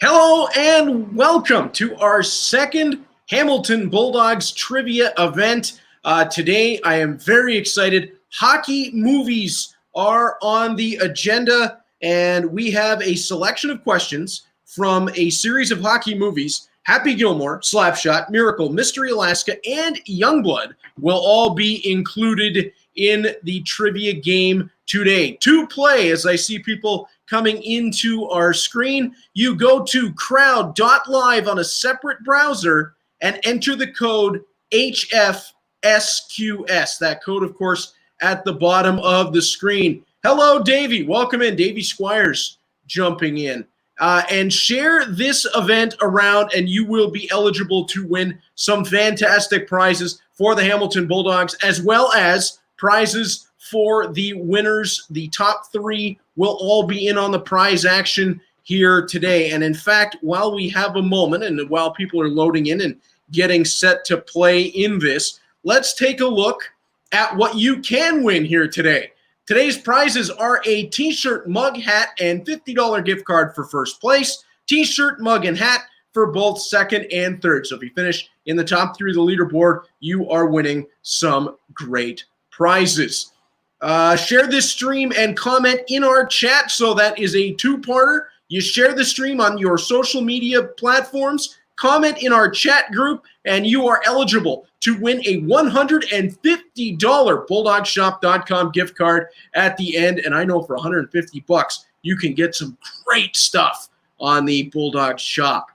Hello and welcome to our second Hamilton Bulldogs trivia event. Today I am very excited. Hockey movies are on the agenda, and we have a selection of questions from a series of hockey movies. Happy Gilmore, Slapshot, Miracle, Mystery Alaska, and Youngblood will all be included in the trivia game today. To play, as I see people coming into our screen, you go to crowd.live on a separate browser and enter the code HFSQS. That code, of course, at the bottom of the screen. Hello, Davey. Welcome in. Davey Squires jumping in. And share this event around, and you will be eligible to win some fantastic prizes for the Hamilton Bulldogs, as well as prizes for the winners. The top three will all be in on the prize action here today. And in fact, while we have a moment and while people are loading in and getting set to play in this, let's take a look at what you can win here today. Today's prizes are a t-shirt, mug, hat, and $50 gift card for first place, t-shirt, mug, and hat for both second and third. So if you finish in the top three of the leaderboard, you are winning some great prizes. Share this stream and comment in our chat. So that is a two-parter. You share the stream on your social media platforms, comment in our chat group, and you are eligible to win a $150 BulldogShop.com gift card at the end. And I know for $150, you can get some great stuff on the Bulldog Shop.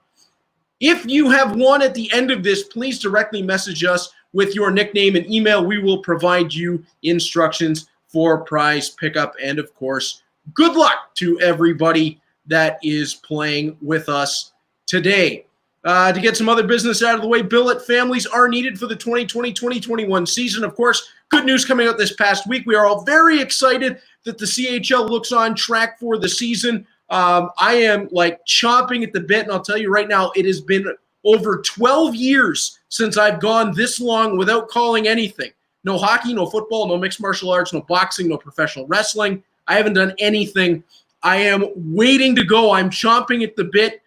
If you have won at the end of this, please directly message us with your nickname and email. We will provide you instructions for prize pickup. And of course, good luck to everybody that is playing with us today. To get some other business out of the way, billet families are needed for the 2020-2021 season. Of course, good news coming out this past week. We are all very excited that the CHL looks on track for the season. I am like chomping at the bit, and I'll tell you right now, it has been over 12 years since I've gone this long without calling anything. No hockey, no football, no mixed martial arts, no boxing, no professional wrestling. I haven't done anything. I am waiting to go. I'm chomping at the bit.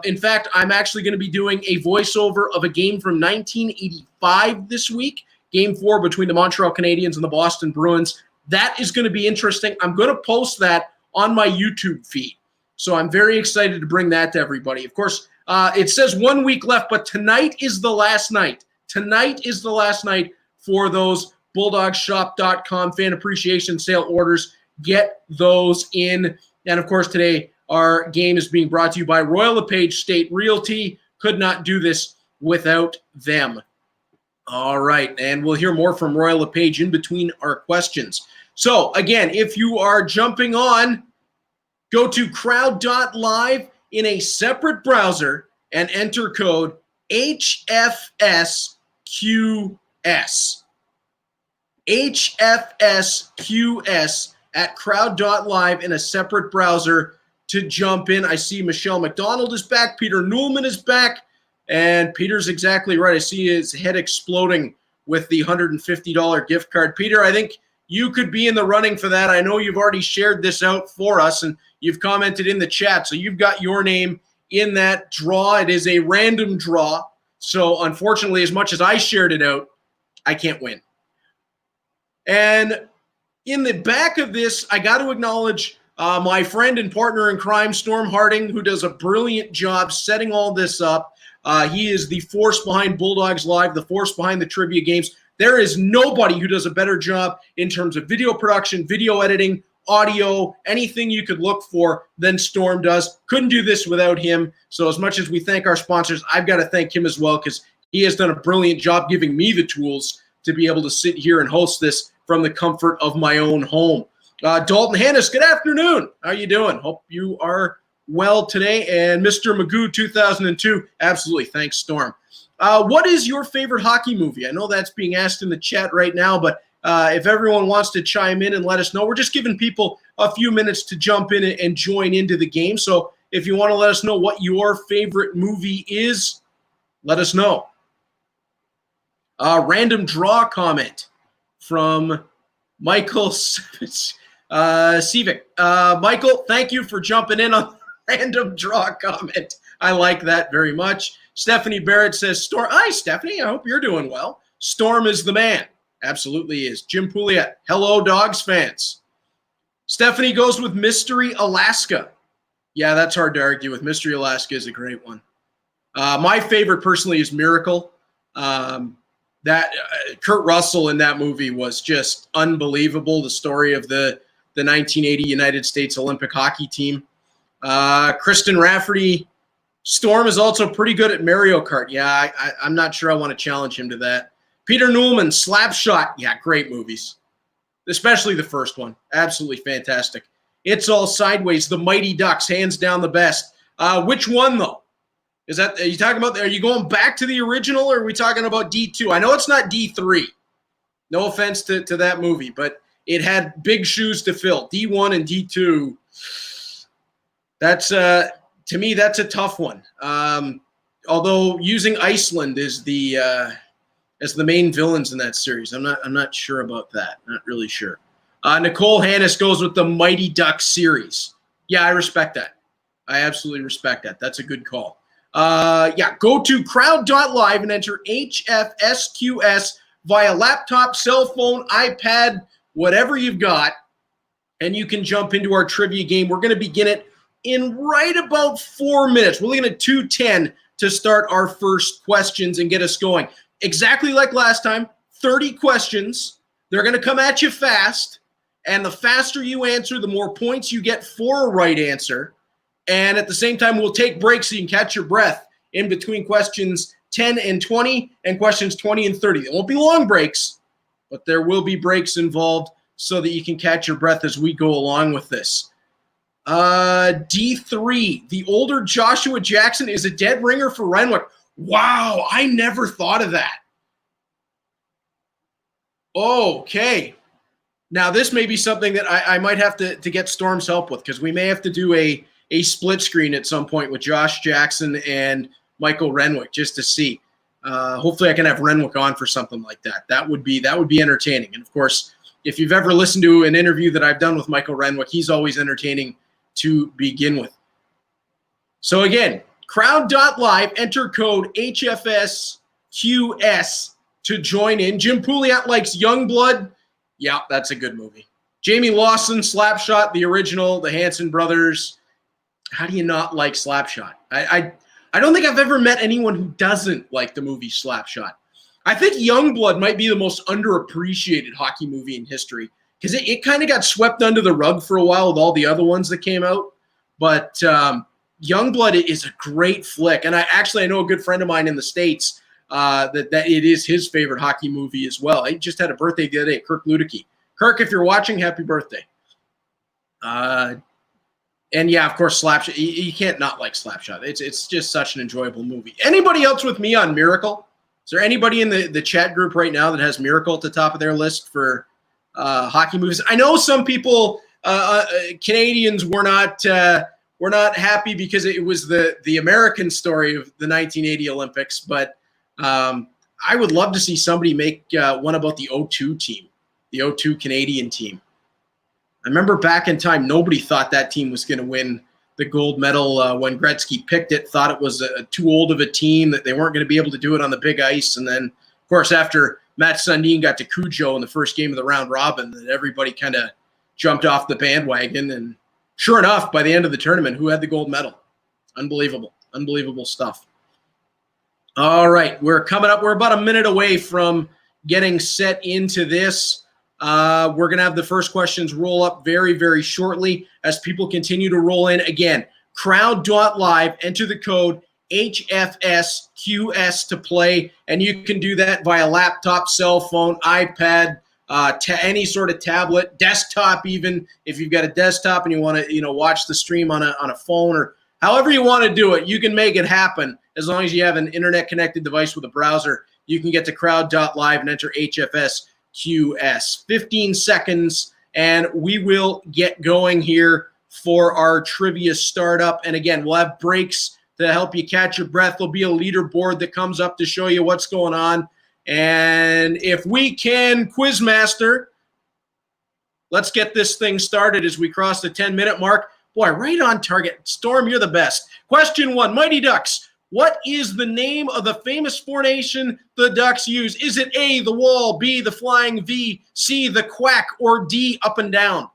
In fact, I'm actually going to be doing a voiceover of a game from 1985 this week, Game 4 between the Montreal Canadiens and the Boston Bruins. That is going to be interesting. I'm going to post that on my YouTube feed. So I'm very excited to bring that to everybody. Of course, it says 1 week left, but tonight is the last night. Tonight is the last night for those BulldogShop.com fan appreciation sale orders. Get those in. And of course, today, our game is being brought to you by Royal Lepage State Realty. Could not do this without them. All right, and we'll hear more from Royal Lepage in between our questions. So, again, if you are jumping on, go to crowd.live in a separate browser and enter code HFSQS. HFSQS at crowd.live in a separate browser to jump in. I see Michelle McDonald is back. Peter Newman is back. And Peter's exactly right. I see his head exploding with the $150 gift card. Peter, I think you could be in the running for that. I know you've already shared this out for us, and you've commented in the chat. So you've got your name in that draw. It is a random draw. So unfortunately, as much as I shared it out, I can't win. And in the back of this, I got to acknowledge my friend and partner in crime, Storm Harding, who does a brilliant job setting all this up. He is the force behind Bulldogs Live, the force behind the trivia games. There is nobody who does a better job in terms of video production, video editing, audio, anything you could look for than Storm does. Couldn't do this without him. So as much as we thank our sponsors, I've got to thank him as well, because he has done a brilliant job giving me the tools to be able to sit here and host this from the comfort of my own home. Dalton Hannes, good afternoon. How you doing? Hope you are well today. And Mr. Magoo 2002, absolutely. Thanks, Storm. What is your favorite hockey movie? I know that's being asked in the chat right now, but if everyone wants to chime in and let us know, we're just giving people a few minutes to jump in and join into the game. So if you want to let us know what your favorite movie is, let us know. Random draw comment from Michael Sivik. Michael, thank you for jumping in on Random draw comment. I like that very much. Stephanie Barrett says, Storm. Hi, Stephanie. I hope you're doing well. Storm is the man. Absolutely is. Jim Pouliot. Hello, Dogs fans. Stephanie goes with Mystery Alaska. Yeah, that's hard to argue with. Mystery Alaska is a great one. My favorite personally is Miracle. Kurt Russell in that movie was just unbelievable. The story of the 1980 United States Olympic hockey team. Kristen Rafferty. Storm is also pretty good at Mario Kart. Yeah, I'm not sure I want to challenge him to that. Peter Newman, Slapshot. Yeah, great movies. Especially the first one. Absolutely fantastic. It's All Sideways, The Mighty Ducks, hands down the best. Which one, though? Are you going back to the original, or are we talking about D2? I know it's not D3. No offense to that movie, but it had big shoes to fill. D1 and D2. That's to me, that's a tough one. Although using Iceland as the main villains in that series, I'm not sure about that. Not really sure. Nicole Hannes goes with the Mighty Ducks series. Yeah, I respect that. I absolutely respect that. That's a good call. Go to crowd.live and enter HFSQS via laptop, cell phone, iPad, whatever you've got, and you can jump into our trivia game. We're going to begin it in right about 4 minutes. We're looking at 2:10 to start our first questions and get us going. Exactly like last time, 30 questions. They're going to come at you fast, and the faster you answer, the more points you get for a right answer. And at the same time, we'll take breaks so you can catch your breath in between questions 10 and 20 and questions 20 and 30. There won't be long breaks, but there will be breaks involved so that you can catch your breath as we go along with this. D3, the older Joshua Jackson is a dead ringer for Renwick. Wow, I never thought of that. Okay. Now, this may be something that I might have to get Storm's help with, because we may have to do a split screen at some point with Josh Jackson and Michael Renwick just to see. Hopefully I can have Renwick on for something like that. That would be entertaining. And, of course, if you've ever listened to an interview that I've done with Michael Renwick, he's always entertaining to begin with. So, again, crowd.live, enter code HFSQS to join in. Jim Pouliot likes Youngblood. Yeah, that's a good movie. Jamie Lawson, Slapshot, the original, the Hanson brothers. How do you not like Slapshot? I don't think I've ever met anyone who doesn't like the movie Slapshot. I think Youngblood might be the most underappreciated hockey movie in history, because it kind of got swept under the rug for a while with all the other ones that came out. But Youngblood is a great flick. And I know a good friend of mine in the States that it is his favorite hockey movie as well. He just had a birthday the other day, Kirk Luedeke. Kirk, if you're watching, happy birthday. And yeah, of course, Slapshot. You can't not like Slapshot. It's just such an enjoyable movie. Anybody else with me on Miracle? Is there anybody in the chat group right now that has Miracle at the top of their list for hockey movies? I know some people, Canadians, were not happy because it was the American story of the 1980 Olympics, but I would love to see somebody make one about the 02 team, the 02 Canadian team. I remember back in time, nobody thought that team was going to win the gold medal when Gretzky picked it, thought it was too old of a team, that they weren't going to be able to do it on the big ice. And then, of course, after Matt Sundin got to Cujo in the first game of the round robin, that everybody kind of jumped off the bandwagon. And sure enough, by the end of the tournament, who had the gold medal? Unbelievable. Unbelievable stuff. All right, we're coming up. We're about a minute away from getting set into this. We're going to have the first questions roll up very, very shortly as people continue to roll in. Again, crowd.live, enter the code HFSQS to play, and you can do that via laptop, cell phone, iPad, any sort of tablet, desktop even. If you've got a desktop and you want to watch the stream on a phone, or however you want to do it, you can make it happen as long as you have an internet-connected device with a browser. You can get to crowd.live and enter HFSQS. 15 seconds, and we will get going here for our trivia startup. And again, we'll have breaks to help you catch your breath. There'll be a leaderboard that comes up to show you what's going on. And if we can, Quizmaster, let's get this thing started as we cross the 10-minute mark. Boy, right on target. Storm, you're the best. Question 1, Mighty Ducks. What is the name of the famous formation the Ducks use? Is it A, the wall, B, the flying V, C, the quack, or D, up and down?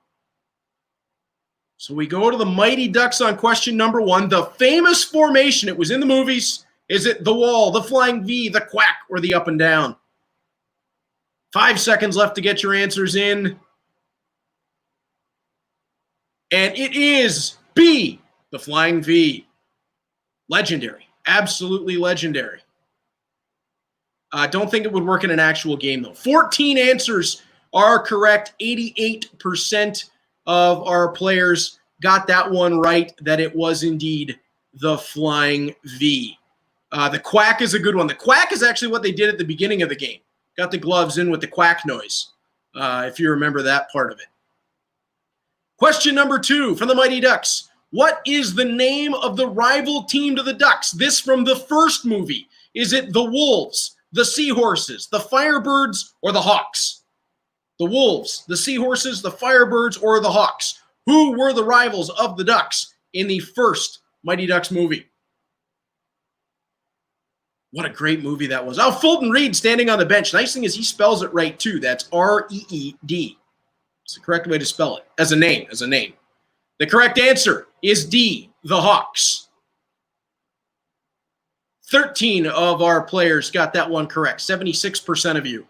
So we go to the Mighty Ducks on question number 1. The famous formation, it was in the movies. Is it the wall, the flying V, the quack, or the up and down? 5 seconds left to get your answers in. And it is B, the flying V. Legendary. Absolutely legendary. Don't think it would work in an actual game, though. 14 answers are correct. 88% of our players got that one right, that it was indeed the flying V. The quack is a good one. The quack is actually what they did at the beginning of the game. Got the gloves in with the quack noise, if you remember that part of it. Question number 2 from the Mighty Ducks. What is the name of the rival team to the Ducks? This from the first movie. Is it the Wolves, the Seahorses, the Firebirds, or the Hawks? The Wolves, the Seahorses, the Firebirds, or the Hawks? Who were the rivals of the Ducks in the first Mighty Ducks movie? What a great movie that was. Oh, Fulton Reed standing on the bench. Nice thing is he spells it right, too. That's R-E-E-D. It's the correct way to spell it. As a name. The correct answer is D, the Hawks. 13 of our players got that one correct. 76% of you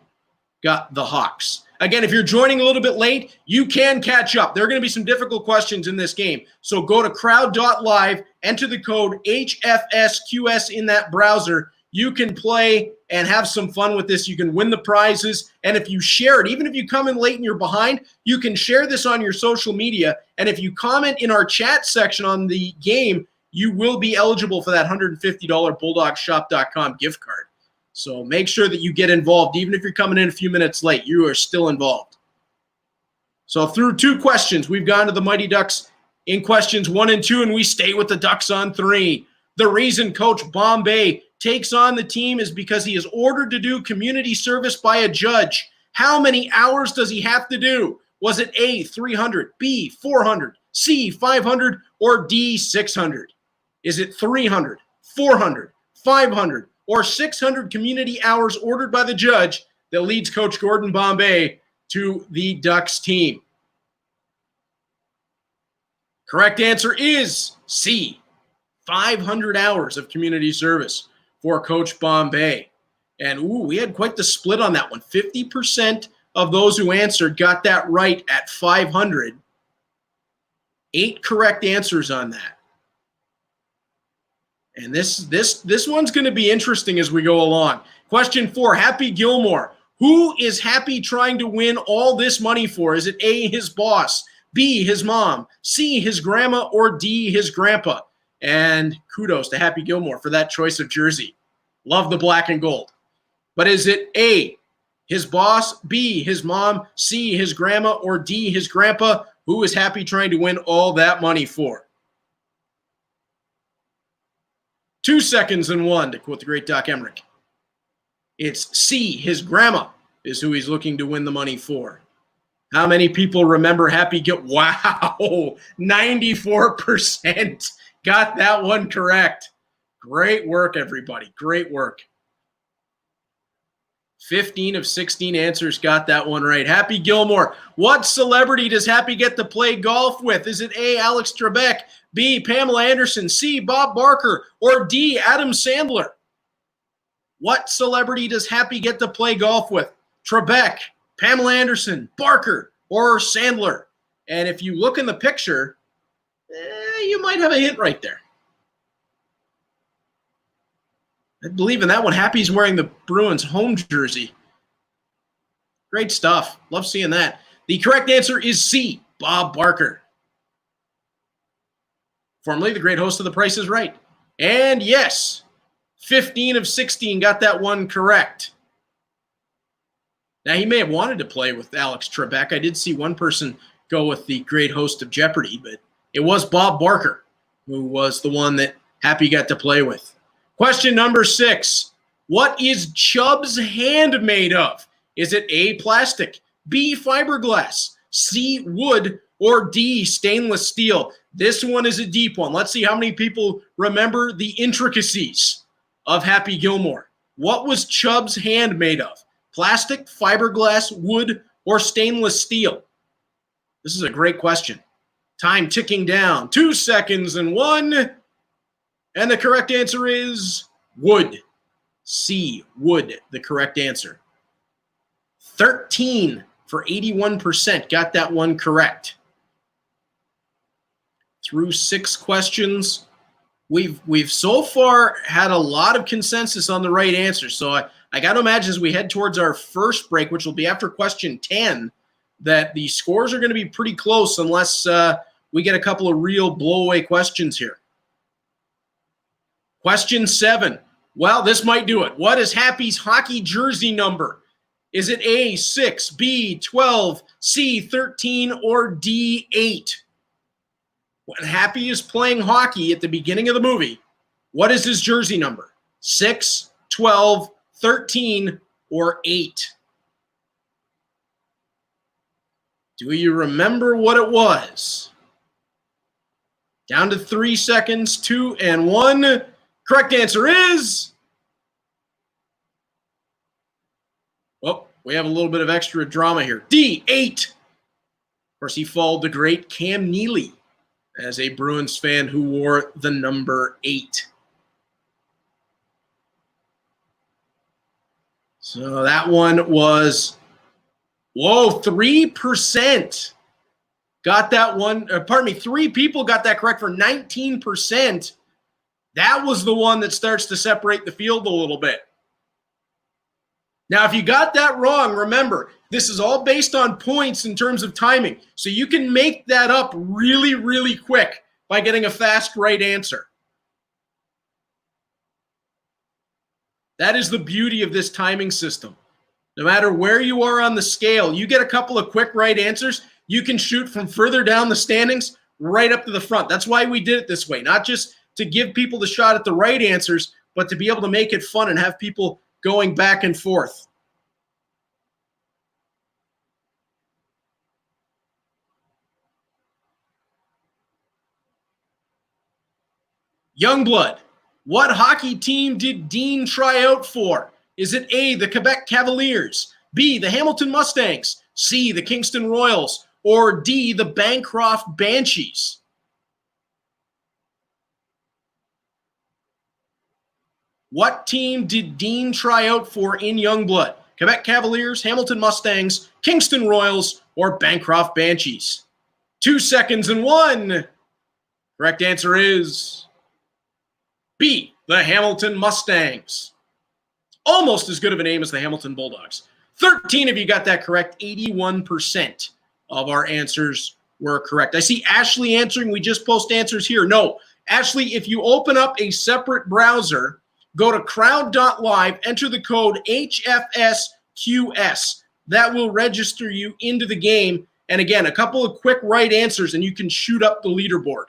got the Hawks. Again, if you're joining a little bit late, you can catch up. There are going to be some difficult questions in this game. So go to crowd.live, enter the code HFSQS in that browser. You can play and have some fun with this. You can win the prizes. And if you share it, even if you come in late and you're behind, you can share this on your social media. And if you comment in our chat section on the game, you will be eligible for that $150 BulldogShop.com gift card. So make sure that you get involved. Even if you're coming in a few minutes late, you are still involved. So through 2 questions, we've gone to the Mighty Ducks in questions 1 and 2, and we stay with the Ducks on 3. The reason Coach Bombay takes on the team is because he is ordered to do community service by a judge. How many hours does he have to do? Was it A, 300, B, 400, C, 500, or D, 600? Is it 300, 400, 500, or 600 community hours ordered by the judge that leads Coach Gordon Bombay to the Ducks team? Correct answer is C, 500 hours of community service for Coach Bombay. And we had quite the split on that one. 50% of those who answered got that right at 500. 8 correct answers on that. And this one's going to be interesting as we go along. Question 4, Happy Gilmore. Who is Happy trying to win all this money for? Is it A, his boss, B, his mom, C, his grandma, or D, his grandpa? And kudos to Happy Gilmore for that choice of jersey. Love the black and gold. But is it A, his boss, B, his mom, C, his grandma, or D, his grandpa? Who is Happy trying to win all that money for? 2 seconds and 1, to quote the great Doc Emmerich. It's C, his grandma, is who he's looking to win the money for. How many people remember Happy Gilmore? Wow, 94%. Got that one correct. Great work, everybody. Great work. 15 of 16 answers got that one right. Happy Gilmore. What celebrity does Happy get to play golf with? Is it A, Alex Trebek, B, Pamela Anderson, C, Bob Barker, or D, Adam Sandler? What celebrity does Happy get to play golf with? Trebek, Pamela Anderson, Barker, or Sandler? And if you look in the picture, you might have a hint right there. I believe in that one. Happy's wearing the Bruins home jersey. Great stuff. Love seeing that. The correct answer is C, Bob Barker. Formerly the great host of The Price is Right. And yes, 15 of 16 got that one correct. Now, he may have wanted to play with Alex Trebek. I did see one person go with the great host of Jeopardy, but it was Bob Barker who was the one that Happy got to play with. Question number 6. What is Chubbs' hand made of? Is it A, plastic, B, fiberglass, C, wood, or D, stainless steel? This one is a deep one. Let's see how many people remember the intricacies of Happy Gilmore. What was Chubbs' hand made of? Plastic, fiberglass, wood, or stainless steel? This is a great question. Time ticking down. 2 seconds and 1. And the correct answer is wood. C, wood, the correct answer. 13 for 81% got that one correct. Through 6 questions, we've so far had a lot of consensus on the right answer. So I got to imagine as we head towards our first break, which will be after question 10, that the scores are going to be pretty close unless we get a couple of real blow-away questions here. Question 7. Well, this might do it. What is Happy's hockey jersey number? Is it A, 6, B, 12, C, 13, or D, 8? When Happy is playing hockey at the beginning of the movie, what is his jersey number? 6, 12, 13, or 8? Do you remember what it was? Down to 3 seconds, 2 and 1. Correct answer is... Oh, we have a little bit of extra drama here. D, 8. Of course, he followed the great Cam Neely as a Bruins fan who wore the number 8. So that one was, 3% got that one. 3 people got that correct for 19%. That was the one that starts to separate the field a little bit. Now, if you got that wrong, remember, this is all based on points in terms of timing. So you can make that up really, really quick by getting a fast right answer. That is the beauty of this timing system. No matter where you are on the scale, you get a couple of quick right answers, you can shoot from further down the standings right up to the front. That's why we did it this way, not just to give people the shot at the right answers, but to be able to make it fun and have people going back and forth. Youngblood. What hockey team did Dean try out for? Is it A, the Quebec Cavaliers, B, the Hamilton Mustangs, C, the Kingston Royals, or D, the Bancroft Banshees? What team did Dean try out for in Youngblood? Quebec Cavaliers, Hamilton Mustangs, Kingston Royals, or Bancroft Banshees? 2 seconds and 1. Correct answer is B, the Hamilton Mustangs. Almost as good of a name as the Hamilton Bulldogs. 13 of you got that correct. 81% of our answers were correct. I see Ashley answering. We just post answers here. No, Ashley, if you open up a separate browser, go to crowd.live, enter the code HFSQS. That will register you into the game. And again, a couple of quick right answers, and you can shoot up the leaderboard.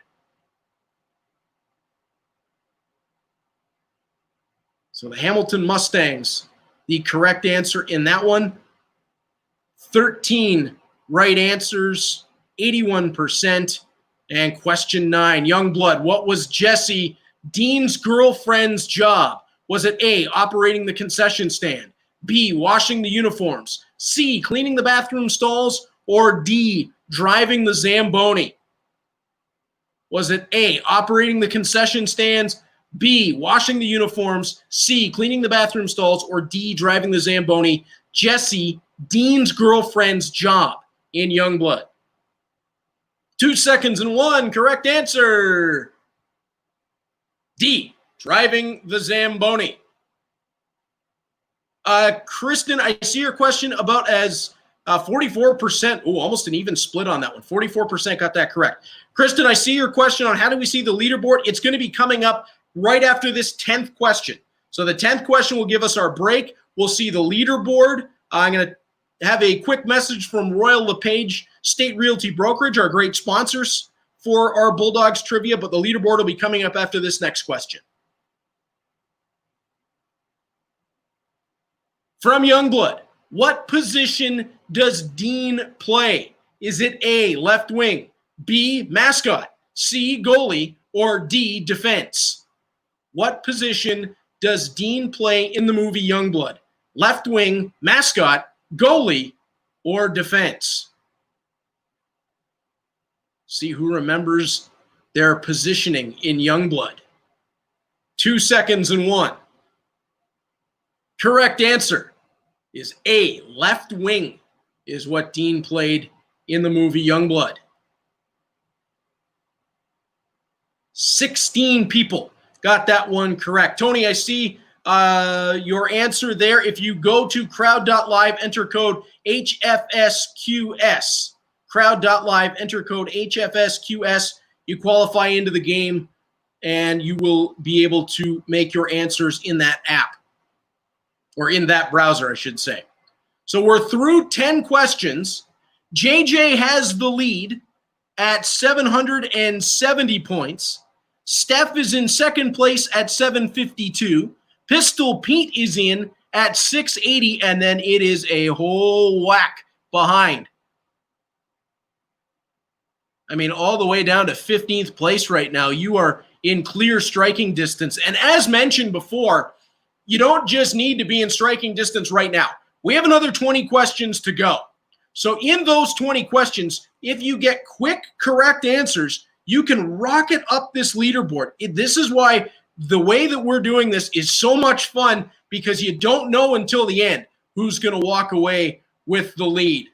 So the Hamilton Mustangs, the correct answer in that one. 13 right answers, 81%. And question 9, Youngblood, what was Jessie, Dean's girlfriend's job? Was it A, operating the concession stand, B, washing the uniforms, C, cleaning the bathroom stalls, or D, driving the Zamboni? Was it A, operating the concession stands, B, washing the uniforms, C, cleaning the bathroom stalls, or D, driving the Zamboni? Jessie, Dean's girlfriend's job in Youngblood. 2 seconds and 1. Correct answer. D, driving the Zamboni. Kristen, I see your question about as 44%. Oh, almost an even split on that one. 44% got that correct. Kristen, I see your question on how do we see the leaderboard. It's going to be coming up right after this 10th question. So the 10th question will give us our break. We'll see the leaderboard. I'm going to have a quick message from Royal Lepage State Realty Brokerage, our great sponsors for our Bulldogs trivia, but the leaderboard will be coming up after this next question. From Youngblood, what position does Dean play? Is it A, left wing, B, mascot, C, goalie, or D, defense? What position does Dean play in the movie Youngblood? Left wing, mascot, goalie, or defense? See who remembers their positioning in Youngblood. 2 seconds and 1. Correct answer is A, left wing is what Dean played in the movie Youngblood. 16 people got that one correct. Tony, I see your answer there. If you go to crowd.live, enter code HFSQS. Crowd.live, enter code HFSQS. You qualify into the game, and you will be able to make your answers in that app, or in that browser, I should say. So we're through 10 questions. JJ has the lead at 770 points. Steph is in second place at 752. Pistol Pete is in at 680, and then it is a whole whack behind. I mean, all the way down to 15th place right now. You are in clear striking distance. And as mentioned before, you don't just need to be in striking distance right now. We have another 20 questions to go. So in those 20 questions, if you get quick, correct answers, you can rocket up this leaderboard. This is why the way that we're doing this is so much fun, because you don't know until the end who's going to walk away with the lead.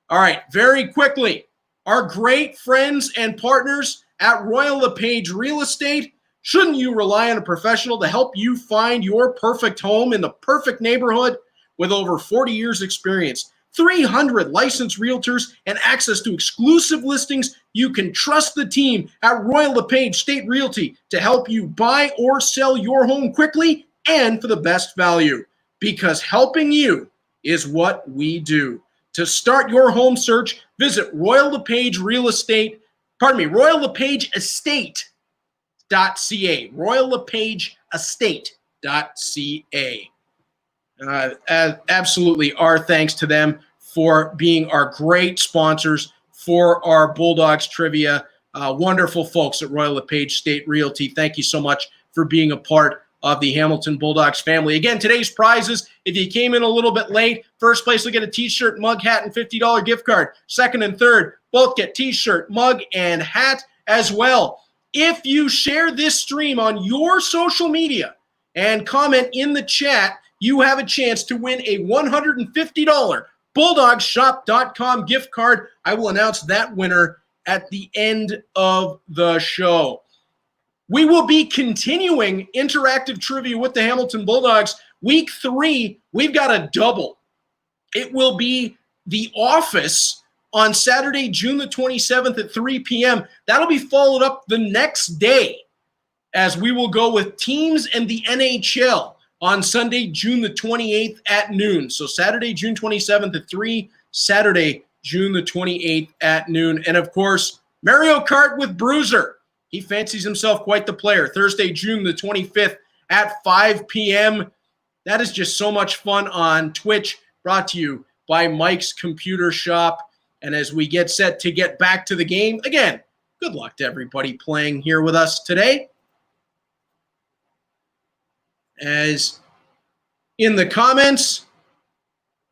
All right, very quickly, our great friends and partners at Royal Lepage Real Estate. Shouldn't you rely on a professional to help you find your perfect home in the perfect neighborhood? With over 40 years experience, 300 licensed realtors, and access to exclusive listings, you can trust the team at Royal Lepage State Realty to help you buy or sell your home quickly and for the best value. Because helping you is what we do. To start your home search, visit Royal Lepage Royal Lepage Estate.ca. Royal Lepage Estate.ca. Absolutely, our thanks to them for being our great sponsors for our Bulldogs trivia. Wonderful folks at Royal Lepage State Realty. Thank you so much for being a part of the Hamilton Bulldogs family. Again, today's prizes, if you came in a little bit late, first place will get a t-shirt, mug, hat, and $50 gift card. Second and third both get t-shirt, mug, and hat as well. If you share this stream on your social media and comment in the chat, you have a chance to win a $150 BulldogShop.com gift card. I will announce that winner at the end of the show. We will be continuing interactive trivia with the Hamilton Bulldogs. Week 3, we've got a double. It will be The Office on Saturday, June the 27th at 3 p.m. That'll be followed up the next day, as we will go with Teams and the NHL on Sunday, June the 28th at noon. So Saturday, June 27th at 3, Saturday, June the 28th at noon. And of course, Mario Kart with Bruiser. He fancies himself quite the player. Thursday, June the 25th at 5 p.m. That is just so much fun on Twitch, brought to you by Mike's Computer Shop. And as we get set to get back to the game, again, good luck to everybody playing here with us today. As in the comments,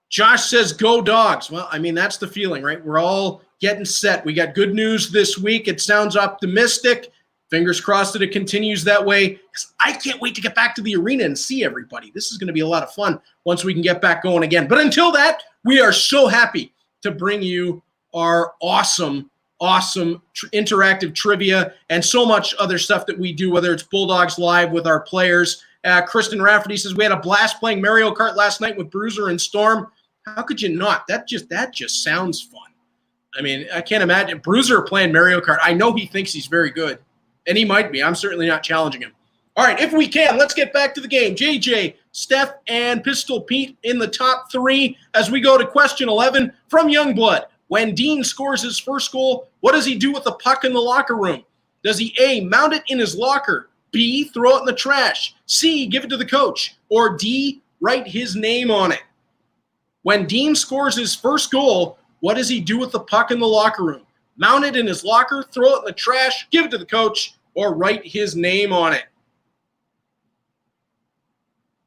Josh says, go Dogs. Well, I mean, that's the feeling, right? We're all getting set. We got good news this week. It sounds optimistic. Fingers crossed that it continues that way. I can't wait to get back to the arena and see everybody. This is going to be a lot of fun once we can get back going again. But until that, we are so happy to bring you our awesome interactive trivia and so much other stuff that we do, whether it's Bulldogs Live with our players. Kristen Rafferty says, we had a blast playing Mario Kart last night with Bruiser and Storm. How could you not? That just sounds fun. I mean, I can't imagine Bruiser playing Mario Kart. I know he thinks he's very good, and he might be. I'm certainly not challenging him. All right, if we can, let's get back to the game. JJ, Steph, and Pistol Pete in the top 3 as we go to question 11 from Youngblood. When Dean scores his first goal, what does he do with the puck in the locker room? Does he A, mount it in his locker, B, throw it in the trash, C, give it to the coach, or D, write his name on it? When Dean scores his first goal, what does he do with the puck in the locker room? mount it in his locker, throw it in the trash, give it to the coach, or write his name on it?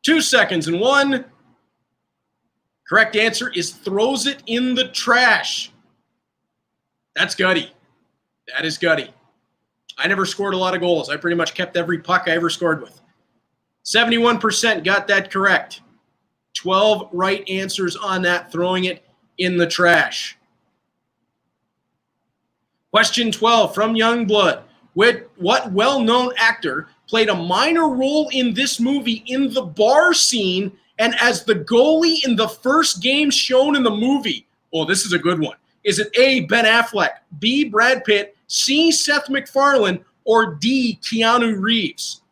2 seconds and 1. Correct answer is throws it in the trash. That's gutty. That is gutty. I never scored a lot of goals. I pretty much kept every puck I ever scored with. 71% got that correct. 12 right answers on that, throwing it in the trash. Question 12 from Youngblood. What well-known actor played a minor role in this movie in the bar scene and as the goalie in the first game shown in the movie? Oh, this is a good one. Is it A, Ben Affleck, B, Brad Pitt, C, Seth MacFarlane, or D, Keanu Reeves?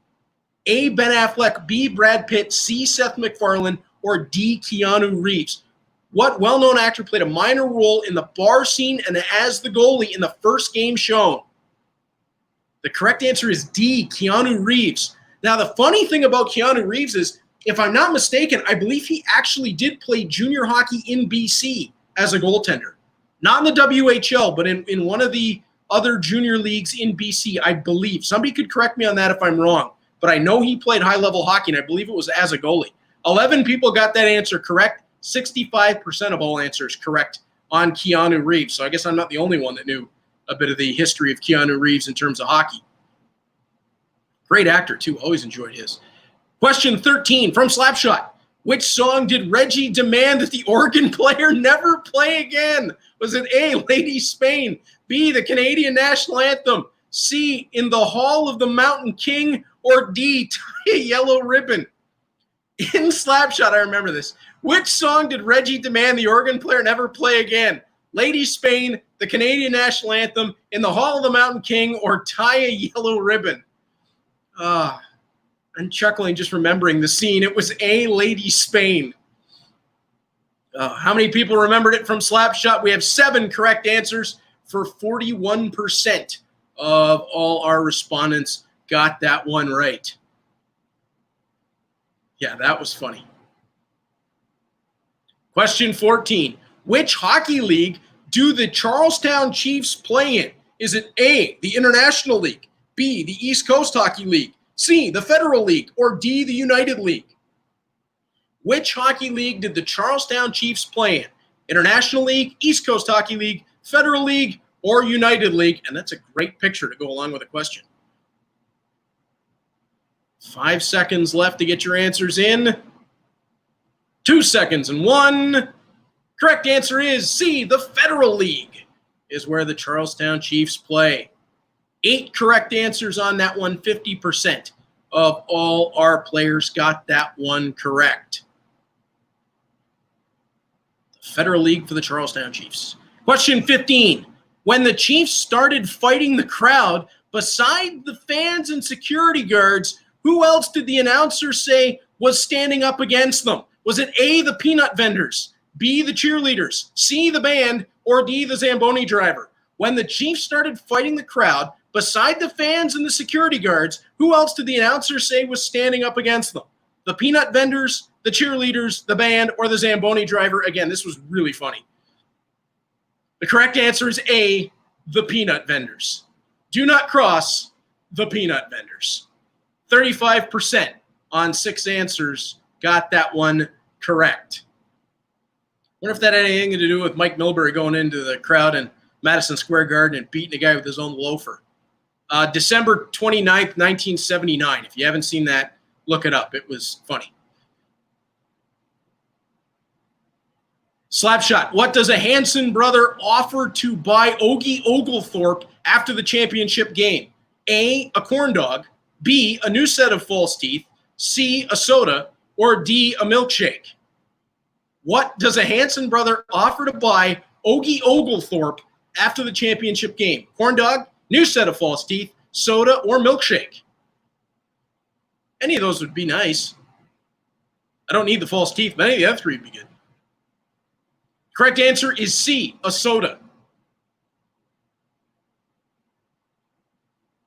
A, Ben Affleck, B, Brad Pitt, C, Seth MacFarlane, or D, Keanu Reeves? What well-known actor played a minor role in the bar scene and as the goalie in the first game shown? The correct answer is D, Keanu Reeves. Now, the funny thing about Keanu Reeves is, if I'm not mistaken, I believe he actually did play junior hockey in BC as a goaltender. Not in the WHL, but in one of the other junior leagues in BC, I believe. Somebody could correct me on that if I'm wrong, but I know he played high-level hockey, and I believe it was as a goalie. 11 people got that answer correct. 65% of all answers correct on Keanu Reeves. So I guess I'm not the only one that knew a bit of the history of Keanu Reeves in terms of hockey. Great actor, too. Always enjoyed his. Question 13 from Slapshot. Which song did Reggie demand that the organ player never play again? Was it A, Lady Spain, B, the Canadian National Anthem, C, In the Hall of the Mountain King, or D, Tie a Yellow Ribbon? In Slapshot, I remember this. Which song did Reggie demand the organ player never play again? Lady Spain, the Canadian National Anthem, In the Hall of the Mountain King, or Tie a Yellow Ribbon? I'm chuckling just remembering the scene. It was A, Lady Spain. How many people remembered it from Slapshot? We have 7 correct answers for 41% of all our respondents got that one right. Yeah, that was funny. Question 14. Which hockey league do the Charlestown Chiefs play in? Is it A, the International League, B, the East Coast Hockey League, C, the Federal League, or D, the United League? Which hockey league did the Charlestown Chiefs play in? International League, East Coast Hockey League, Federal League, or United League? And that's a great picture to go along with the question. 5 seconds left to get your answers in. 2 seconds and 1. Correct answer is C, the Federal League is where the Charlestown Chiefs play. 8 correct answers on that one. 50% of all our players got that one correct. The Federal League for the Charlestown Chiefs. Question 15. When the Chiefs started fighting the crowd, beside the fans and security guards, who else did the announcer say was standing up against them? Was it A, the peanut vendors, B, the cheerleaders, C, the band, or D, the Zamboni driver? When the Chiefs started fighting the crowd, beside the fans and the security guards, who else did the announcer say was standing up against them? The peanut vendors, the cheerleaders, the band, or the Zamboni driver? Again, this was really funny. The correct answer is A, the peanut vendors. Do not cross the peanut vendors. 35% on 6 answers got that one correct. Wonder if that had anything to do with Mike Milbury going into the crowd in Madison Square Garden and beating a guy with his own loafer. December 29th, 1979. If you haven't seen that, look it up. It was funny. Slapshot. What does a Hanson brother offer to buy Ogie Ogilthorpe after the championship game? A, a corn dog, B, a new set of false teeth, C, a soda, or D, a milkshake? What does a Hanson brother offer to buy Ogie Ogilthorpe after the championship game? Corn dog, new set of false teeth, soda, or milkshake? Any of those would be nice. I don't need the false teeth, but any of the other 3 would be good. Correct answer is C, a soda.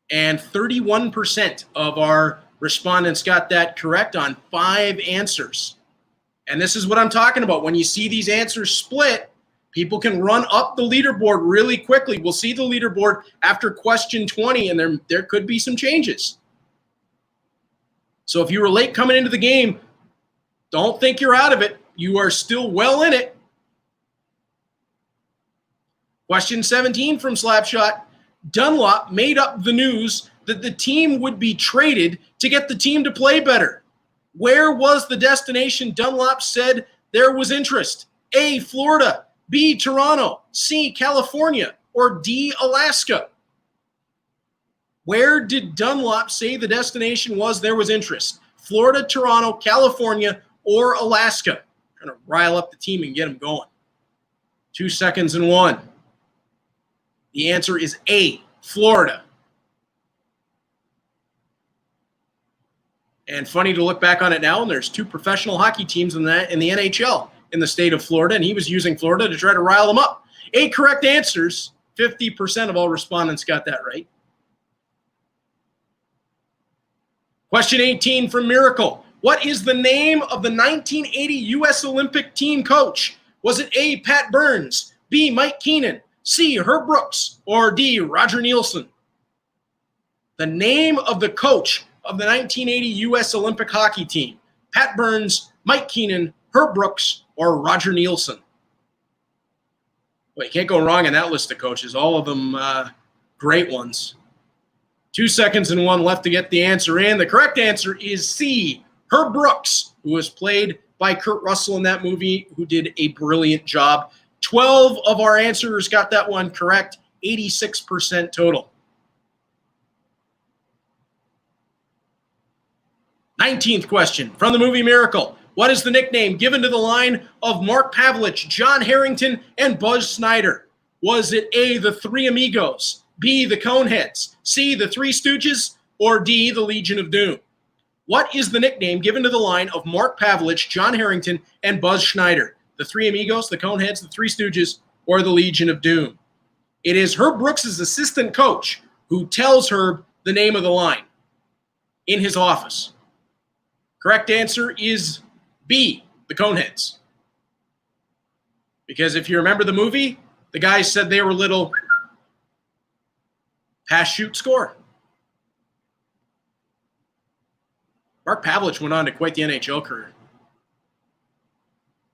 And 31% of our respondents got that correct on 5 answers. And this is what I'm talking about. When you see these answers split, People can run up the leaderboard really quickly. We'll see the leaderboard after question 20, and there could be some changes. So if you were late coming into the game, don't think you're out of it. You are still well in it. Question 17 from Slapshot. Dunlop made up the news that the team would be traded to get the team to play better. Where was the destination Dunlop said there was interest? A, Florida, B, Toronto, C, California, or D, Alaska? Where did Dunlop say the destination was there was interest? Florida, Toronto, California, or Alaska? Trying to rile up the team and get them going. 2 seconds and 1. The answer is A, Florida. And funny to look back on it now, and there's 2 professional hockey teams in the NHL in the state of Florida, and he was using Florida to try to rile them up. 8 correct answers. 50% of all respondents got that right. Question 18 from Miracle. What is the name of the 1980 U.S. Olympic team coach? Was it A, Pat Burns, B, Mike Keenan, C, Herb Brooks, or D, Roger Nielsen? The name of the coach of the 1980 U.S. Olympic hockey team. Pat Burns, Mike Keenan, Herb Brooks, or Roger Nielsen? Well, you can't go wrong in that list of coaches. All of them great ones. 2 seconds and 1 left to get the answer in. The correct answer is C, Herb Brooks, who was played by Kurt Russell in that movie, who did a brilliant job. 12 of our answers got that one correct, 86% total. 19th question from the movie Miracle. What is the nickname given to the line of Mark Pavelich, John Harrington, and Buzz Schneider? Was it A, the Three Amigos, B, the Coneheads, C, the Three Stooges, or D, the Legion of Doom? What is the nickname given to the line of Mark Pavelich, John Harrington, and Buzz Schneider? The Three Amigos, the Coneheads, the Three Stooges, or the Legion of Doom? It is Herb Brooks' assistant coach who tells Herb the name of the line in his office. Correct answer is B, the Coneheads. Because if you remember the movie, the guys said they were little pass, shoot, score. Mark Pavelich went on to quite the NHL career.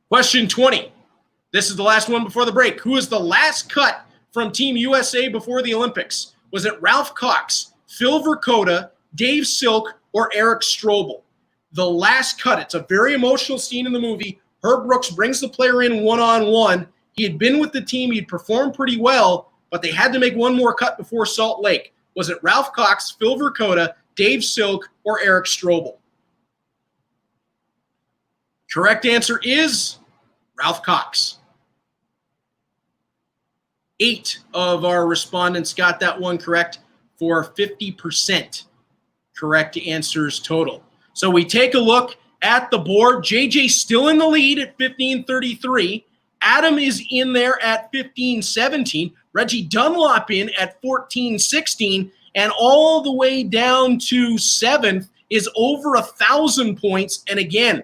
Question 20. This is the last one before the break. Who is the last cut from Team USA before the Olympics? Was it Ralph Cox, Phil Vercoda, Dave Silk, or Eric Strobel? The last cut. It's a very emotional scene in the movie. Herb Brooks brings the player in one-on-one. He had been with the team. He'd performed pretty well, but they had to make one more cut before Salt Lake. Was it Ralph Cox, Phil Vercoda, Dave Silk, or Eric Strobel? Correct answer is Ralph Cox. 8 of our respondents got that one correct for 50% correct answers total. So we take a look at the board. JJ still in the lead at 1533. Adam is in there at 1517. Reggie Dunlop in at 1416. And all the way down to 7th is over 1,000 points. And again,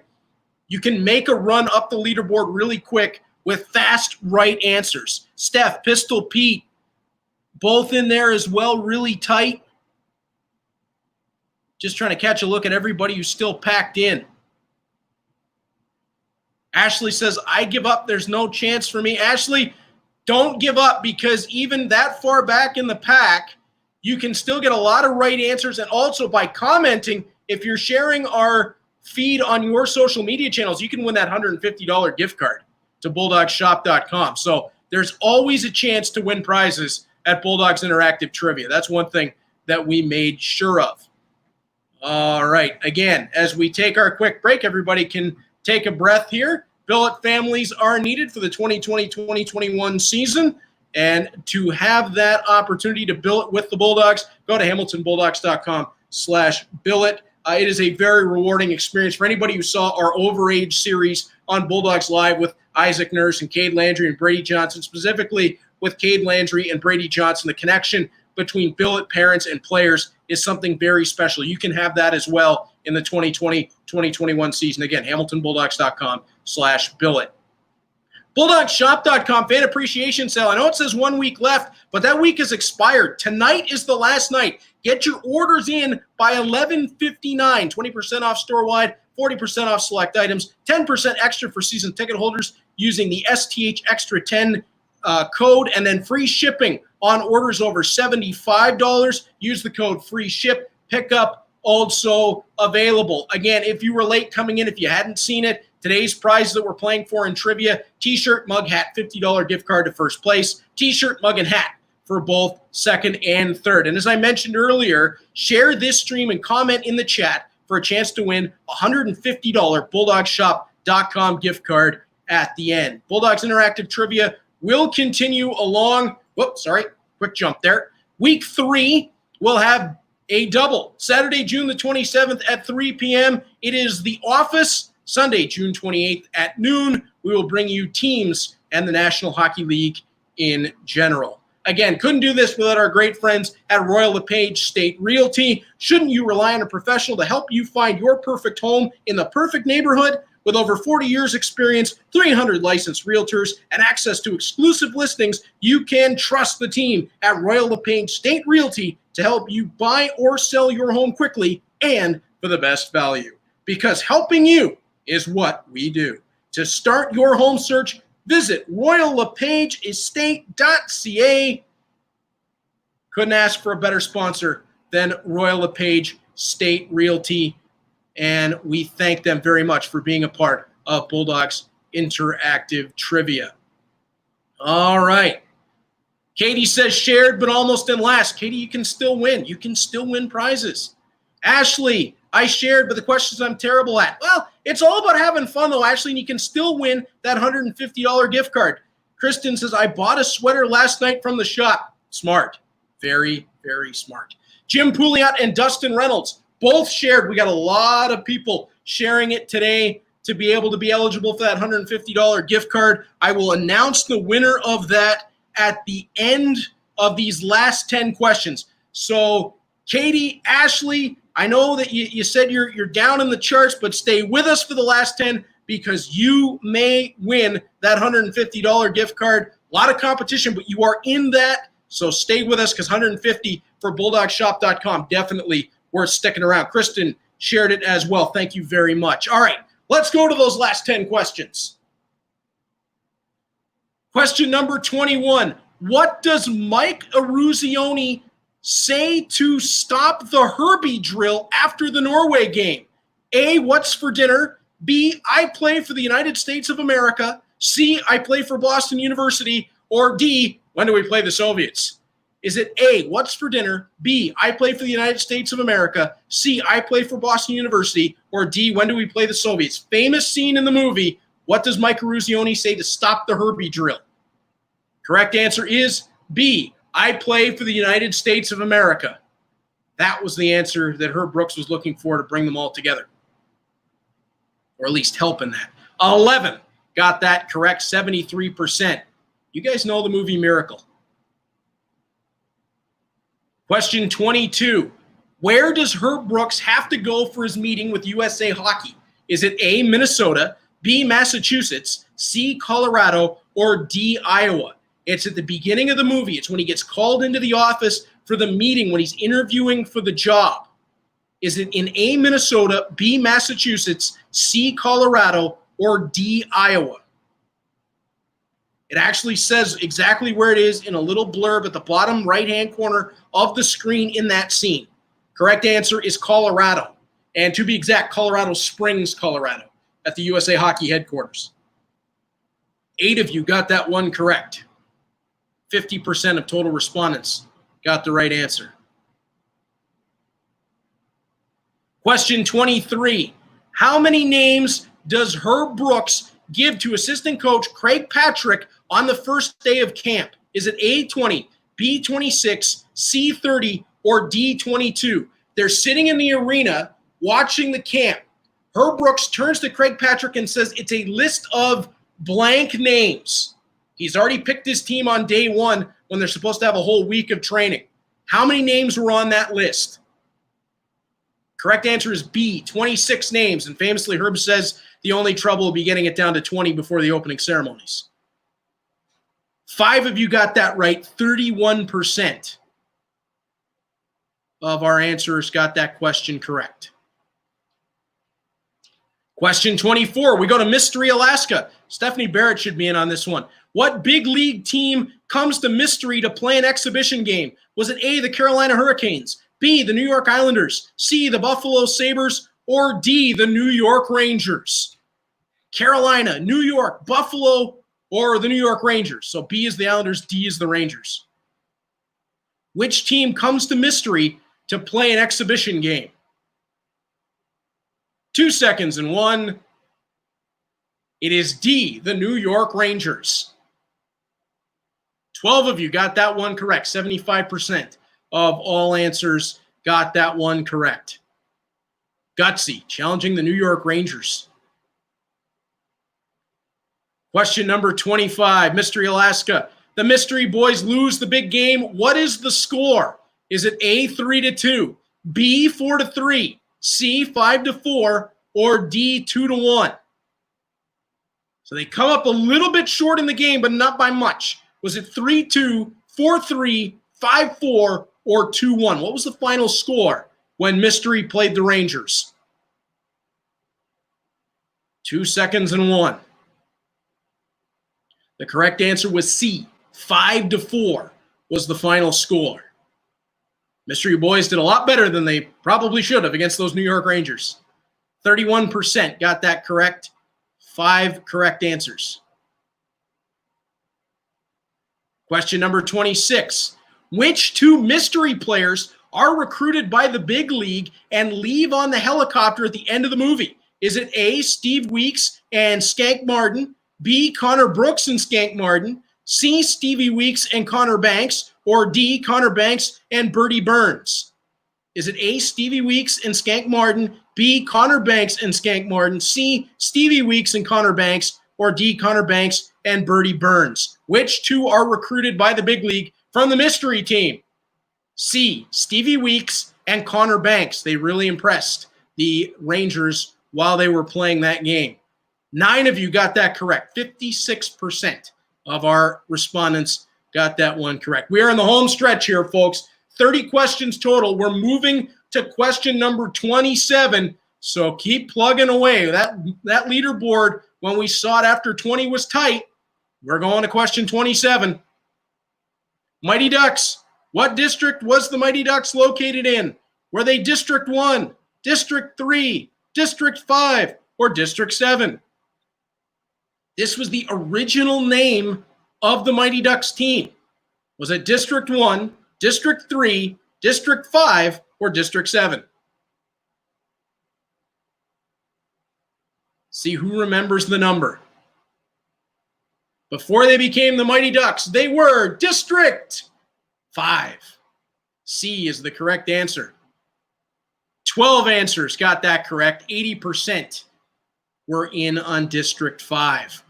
you can make a run up the leaderboard really quick with fast right answers. Steph, Pistol Pete, both in there as well, really tight. Just trying to catch a look at everybody who's still packed in. Ashley says, I give up. There's no chance for me. Ashley, don't give up, because even that far back in the pack, you can still get a lot of right answers. And also by commenting, if you're sharing our feed on your social media channels, you can win that $150 gift card to BulldogShop.com. So there's always a chance to win prizes at Bulldogs Interactive Trivia. That's one thing that we made sure of. All right. Again, as we take our quick break, everybody can take a breath here. Billet families are needed for the 2020-2021 season. And to have that opportunity to billet with the Bulldogs, go to HamiltonBulldogs.com/billet. It is a very rewarding experience for anybody who saw our Overage series on Bulldogs Live with Isaac Nurse and Cade Landry and Brady Johnson, specifically with Cade Landry and Brady Johnson. The connection between billet parents and players is something very special. You can have that as well in the 2020-2021 season. Again, HamiltonBulldogs.com/billet. BulldogShop.com fan appreciation sale. I know it says 1 week left, but that week is expired. Tonight is the last night. Get your orders in by 11:59. 20% off store-wide, 40% off select items, 10% extra for season ticket holders using the STH Extra 10 code, and then free shipping on orders over $75. Use the code free ship. Pickup also available. Again, if you were late coming in, if you hadn't seen it, today's prizes that we're playing for in trivia: t-shirt, mug, hat, $50 gift card to first place, t-shirt, mug, and hat for both second and third. And as I mentioned earlier, share this stream and comment in the chat for a chance to win a $150 BulldogShop.com gift card at the end. Bulldogs Interactive Trivia will continue along. Whoops, sorry, quick jump there. Week 3 will have a double. Saturday, June the 27th at 3 p.m. It is The Office. Sunday, June 28th at noon. We will bring you teams and the National Hockey League in general. Again, couldn't do this without our great friends at Royal Lepage State Realty. Shouldn't you rely on a professional to help you find your perfect home in the perfect neighborhood? With over 40 years experience, 300 licensed realtors, and access to exclusive listings, you can trust the team at Royal Lepage State Realty to help you buy or sell your home quickly and for the best value. Because helping you is what we do. To start your home search, visit royallepageestate.ca. Couldn't ask for a better sponsor than Royal Lepage State Realty, and we thank them very much for being a part of Bulldogs Interactive Trivia. All right. Katie says shared, but almost in last. Katie, you can still win. You can still win prizes. Ashley, I shared, but the questions I'm terrible at. Well, it's all about having fun, though, Ashley, and you can still win that $150 gift card. Kristen says, I bought a sweater last night from the shop. Smart. Very, very smart. Jim Pouliot and Dustin Reynolds both shared. We got a lot of people sharing it today to be able to be eligible for that $150 gift card. I will announce the winner of that at the end of these last 10 questions. So, Katie, Ashley, I know that you said you're down in the charts, but stay with us for the last 10 because you may win that $150 gift card. A lot of competition, but you are in that, so stay with us because $150 for BulldogShop.com, definitely worth sticking around. Kristen shared it as well. Thank you very much. All right, let's go to those last 10 questions. Question number 21. What does Mike Eruzione say to stop the Herbie drill after the Norway game? A, what's for dinner? B, I play for the United States of America. C, I play for Boston University. Or D, when do we play the Soviets? Is it A, what's for dinner? B, I play for the United States of America. C, I play for Boston University. Or D, when do we play the Soviets? Famous scene in the movie. What does Mike Eruzione say to stop the Herbie drill? Correct answer is B, I play for the United States of America. That was the answer that Herb Brooks was looking for to bring them all together. Or at least help in that. 11 got that correct, 73%. You guys know the movie Miracle. Question 22. Where does Herb Brooks have to go for his meeting with USA Hockey? Is it A, Minnesota, B, Massachusetts, C, Colorado, or D, Iowa? It's at the beginning of the movie. It's when he gets called into the office for the meeting, when he's interviewing for the job. Is it in A, Minnesota, B, Massachusetts, C, Colorado, or D, Iowa? It actually says exactly where it is in a little blurb at the bottom right-hand corner of the screen in that scene. Correct answer is Colorado. And to be exact, Colorado Springs, Colorado, at the USA Hockey headquarters. 8 of you got that one correct. 50% of total respondents got the right answer. Question 23. How many names does Herb Brooks give to assistant coach Craig Patrick on the first day of camp? Is it A, 20, B, 26, C, 30, or D, 22? They're sitting in the arena watching the camp. Herb Brooks turns to Craig Patrick and says, it's a list of blank names. He's already picked his team on day one when they're supposed to have a whole week of training. How many names were on that list? Correct answer is B, 26 names. And famously, Herb says the only trouble will be getting it down to 20 before the opening ceremonies. 5 of you got that right. 31% of our answers got that question correct. Question 24. We go to Mystery, Alaska. Stephanie Barrett should be in on this one. What big league team comes to Mystery to play an exhibition game? Was it A, the Carolina Hurricanes, B, the New York Islanders, C, the Buffalo Sabres, or D, the New York Rangers? Carolina, New York, Buffalo, or the New York Rangers. So B is the Islanders, D is the Rangers. Which team comes to Mystery to play an exhibition game? 2 seconds and 1. It is D, the New York Rangers. 12 of you got that one correct. 75% of all answers got that one correct. Gutsy, challenging the New York Rangers. Question number 25, Mystery, Alaska. The Mystery Boys lose the big game. What is the score? Is it A, 3-2, B, 4-3, C, 5-4, or D, 2-1? So they come up a little bit short in the game, but not by much. Was it 3-2, 4-3, 5-4, or 2-1? What was the final score when Mystery played the Rangers? 2 seconds and 1. The correct answer was C, 5-4 was the final score. Mystery Boys did a lot better than they probably should have against those New York Rangers. 31% got that correct. 5 correct answers. Question number 26. Which 2 mystery players are recruited by the big league and leave on the helicopter at the end of the movie? Is it A, Steve Weeks and Skank Martin, B, Connor Brooks and Skank Martin, C, Stevie Weeks and Connor Banks, or D, Connor Banks and Bertie Burns? Is it A, Stevie Weeks and Skank Martin, B, Connor Banks and Skank Martin, C, Stevie Weeks and Connor Banks, or D, Connor Banks and Bertie Burns? Which 2 are recruited by the big league from the mystery team? C, Stevie Weeks and Connor Banks. They really impressed the Rangers while they were playing that game. 9 of you got that correct. 56% of our respondents got that one correct. We are in the home stretch here, folks. 30 questions total. We're moving to question number 27, so keep plugging away. That leaderboard, when we saw it after 20, was tight. We're going to question 27. Mighty Ducks. What district was the Mighty Ducks located in? Were they District 1, District 3, District 5, or District 7? This was the original name of the Mighty Ducks team. Was it District 1, District 3, District 5, or District 7? See who remembers the number. Before they became the Mighty Ducks, they were District 5. C is the correct answer. 12 answers got that correct. 80% were in on District 5.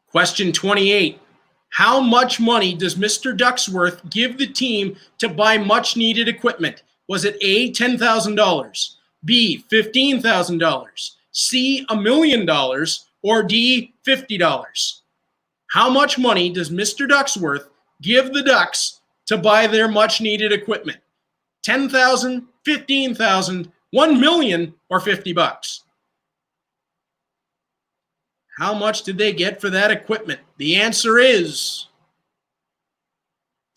Question 28. How much money does Mr. Ducksworth give the team to buy much-needed equipment? Was it A, $10,000, B, $15,000, C, $1 million, or D, $50? How much money does Mr. Ducksworth give the Ducks to buy their much-needed equipment? 10,000, 15,000, 1 million, or $50? How much did they get for that equipment? The answer is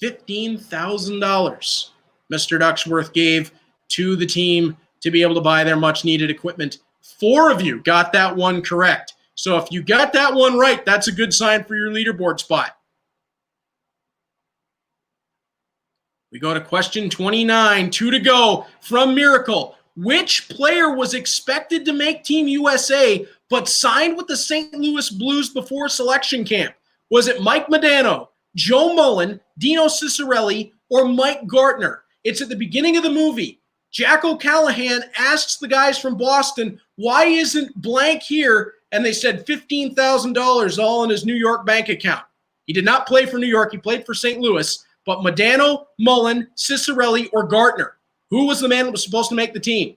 $15,000. Mr. Ducksworth gave to the team to be able to buy their much-needed equipment. 4 of you got that one correct. So if you got that one right, that's a good sign for your leaderboard spot. We go to question 29, 2 to go from Miracle. Which player was expected to make Team USA but signed with the St. Louis Blues before selection camp? Was it Mike Modano, Joe Mullen, Dino Ciccarelli, or Mike Gartner? It's at the beginning of the movie. Jack O'Callahan asks the guys from Boston, why isn't blank here? And they said $15,000 all in his New York bank account. He did not play for New York. He played for St. Louis. But Modano, Mullen, Ciccarelli, or Gartner? Who was the man that was supposed to make the team?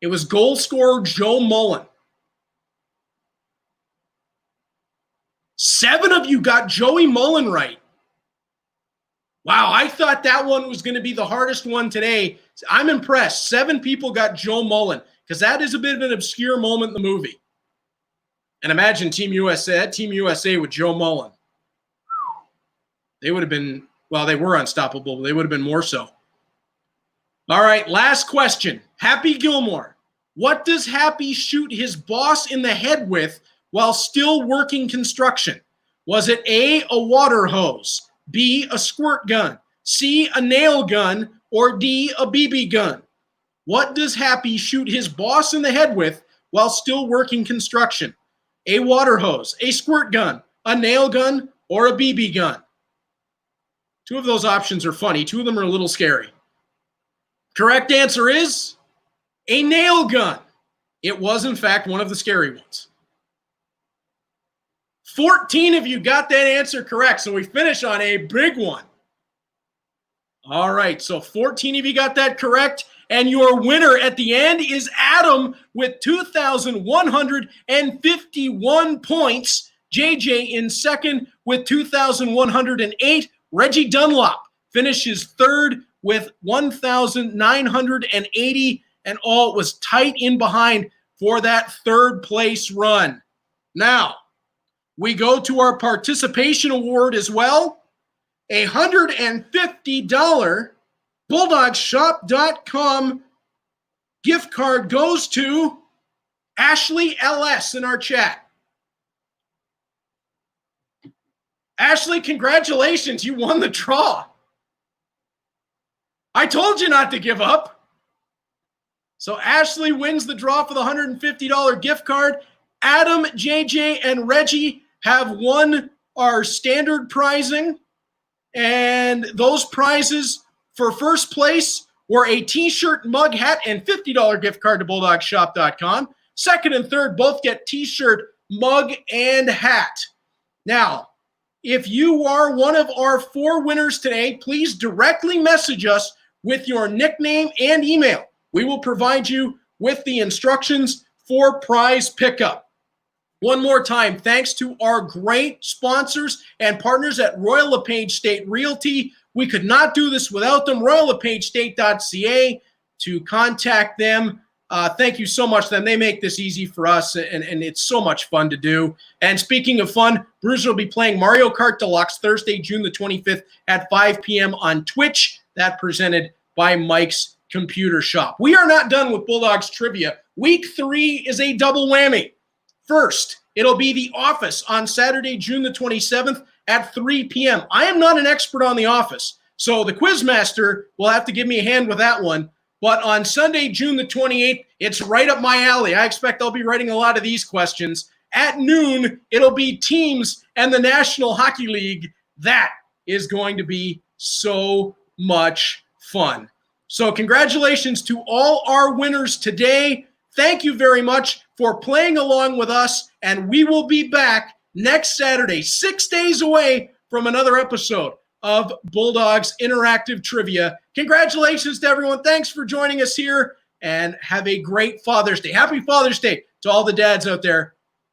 It was goal scorer Joe Mullen. 7 of you got Joey Mullen right. Wow, I thought that one was going to be the hardest one today. I'm impressed. 7 people got Joe Mullen, because that is a bit of an obscure moment in the movie. And imagine Team USA with Joe Mullen. They would have been, well, they were unstoppable, but they would have been more so. All right, last question. Happy Gilmore. What does Happy shoot his boss in the head with while still working construction? Was it A, a water hose, B, a squirt gun, C, a nail gun, or D, a BB gun? What does Happy shoot his boss in the head with while still working construction? A water hose, a squirt gun, a nail gun, or a BB gun? 2 of those options are funny. 2 of them are a little scary. Correct answer is a nail gun. It was, in fact, one of the scary ones. 14 of you got that answer correct, so we finish on a big one. All right, so 14 of you got that correct, and your winner at the end is Adam with 2,151 points. JJ in second with 2,108. Reggie Dunlop finishes third with 1,980, and all was tight in behind for that third place run. Now, we go to our participation award as well. A $150 BulldogShop.com gift card goes to Ashley LS in our chat. Ashley, congratulations. You won the draw. I told you not to give up. So Ashley wins the draw for the $150 gift card. Adam, JJ, and Reggie have won our standard prizing. And those prizes for first place were a t-shirt, mug, hat, and $50 gift card to BulldogShop.com. Second and third both get t-shirt, mug, and hat. Now, if you are one of our 4 winners today, please directly message us with your nickname and email. We will provide you with the instructions for prize pickup. One more time, thanks to our great sponsors and partners at Royal Lepage State Realty. We could not do this without them. RoyalLepageState.ca to contact them. Thank you so much to them. They make this easy for us, and it's so much fun to do. And speaking of fun, Bruiser will be playing Mario Kart Deluxe Thursday, June the 25th at 5 p.m. on Twitch. That presented by Mike's Computer Shop. We are not done with Bulldogs trivia. Week 3 is a double whammy. First, it'll be The Office on Saturday, June the 27th at 3 p.m. I am not an expert on The Office, so the Quizmaster will have to give me a hand with that one. But on Sunday, June the 28th, it's right up my alley. I expect I'll be writing a lot of these questions. At noon, it'll be teams and the National Hockey League. That is going to be so much fun. So congratulations to all our winners today. Thank you very much for playing along with us, and we will be back next Saturday, 6 days away from another episode of Bulldogs Interactive Trivia. Congratulations to everyone. Thanks for joining us here, and have a great Father's Day. Happy Father's Day to all the dads out there.